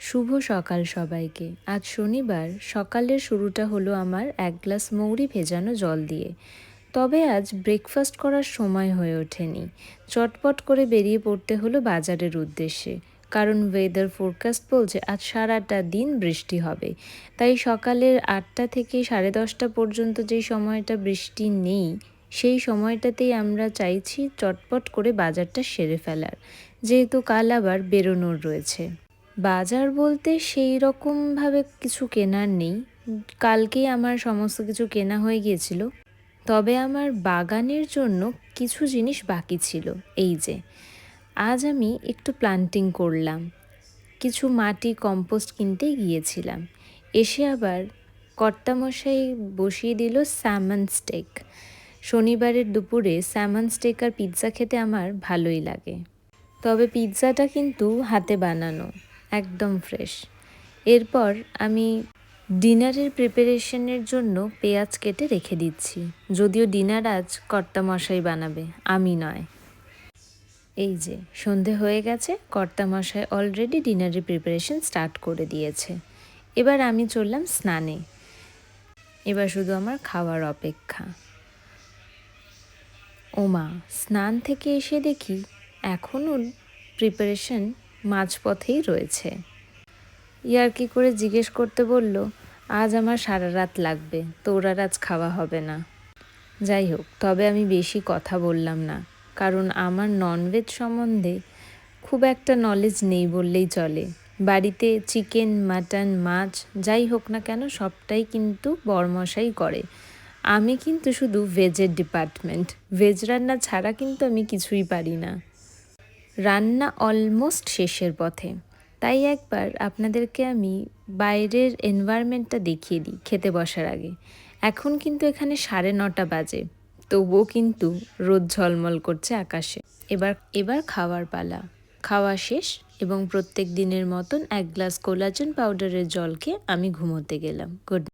শুভ সকাল সবাইকে। আজ শনিবার, সকালের শুরুটা হলো আমার ১ গ্লাস মৌরি ভেজানো জল দিয়ে। তবে আজ ব্রেকফাস্ট করার সময় হয়ে ওঠেনি। চটপট করে বেরিয়ে পড়তে হলো বাজারের উদ্দেশ্যে। কারণ ওয়েদার ফোরকাস্ট বলছে আজ সারাটা দিন বৃষ্টি হবে। তাই সকালের ৮টা থেকে ১০:৩০ পর্যন্ত যেই সময়টা বৃষ্টি নেই, সেই সময়টাতেই আমরা চাইছি চটপট করে বাজারটা সেরে ফেলার। যেহেতু কাল আবার বেরোনোর রয়েছে। বাজার বলতে সেই রকমভাবে কিছু কেনার নেই। কালকেই আমার সমস্ত কিছু কেনা হয়ে গিয়েছিল। তবে আমার বাগানের জন্য কিছু জিনিস বাকি ছিল। এই যে, আজ আমি একটু প্ল্যান্টিং করলাম। কিছু মাটি কম্পোস্ট কিনতে গিয়েছিলাম। এসে আবার কর্তামশাই বসিয়ে দিল স্যামন স্টেক। শনিবারের দুপুরে স্যামন স্টেক আর পিৎজা খেতে আমার ভালোই লাগে। তবে পিৎজাটা কিন্তু হাতে বানানো, একদম ফ্রেশ। এরপর আমি ডিনারের প্রিপারেশনের জন্য পেঁয়াজ কেটে রেখে দিচ্ছি। যদিও ডিনার আজ কর্তামশাই বানাবে, আমি নয়। এই যে, সন্ধে হয়ে গেছে, কর্তামশাই অলরেডি ডিনারের প্রিপারেশন স্টার্ট করে দিয়েছে। এবার আমি চললাম স্নানে। এবার শুধু আমার খাওয়ার অপেক্ষা। ওমা, স্নান থেকে এসে দেখি এখনও প্রিপারেশন মাঝপথেই রয়েছে। ইয়ার্কি করে জিজ্ঞেস করতে বলল, আজ আমার সারা রাত লাগবে, তোর আর আজ খাওয়া হবে না। যাই হোক, তবে আমি বেশি কথা বললাম না, কারণ আমার ননভেজ সম্বন্ধে খুব একটা নলেজ নেই বললেই চলে। বাড়িতে চিকেন, মাটন, মাছ যাই হোক না কেন সবটাই কিন্তু বরমশাই করে। আমি কিন্তু শুধু ভেজের ডিপার্টমেন্ট। ভেজ রান্না ছাড়া কিন্তু আমি কিছুই পারি না। রান্না অলমোস্ট শেষের পথে। তাই একবার আপনাদেরকে আমি বাইরের এনভায়রনমেন্টটা দেখিয়ে দিই খেতে বসার আগে। এখন কিন্তু এখানে 9:30 বাজে, তবুও কিন্তু রোদ ঝলমল করছে আকাশে। এবার খাওয়ার পালা। খাওয়া শেষ এবং প্রত্যেক দিনের মতন 1 গ্লাস কোলাজেন পাউডারের জল খেয়ে আমি ঘুমোতে গেলাম। গুড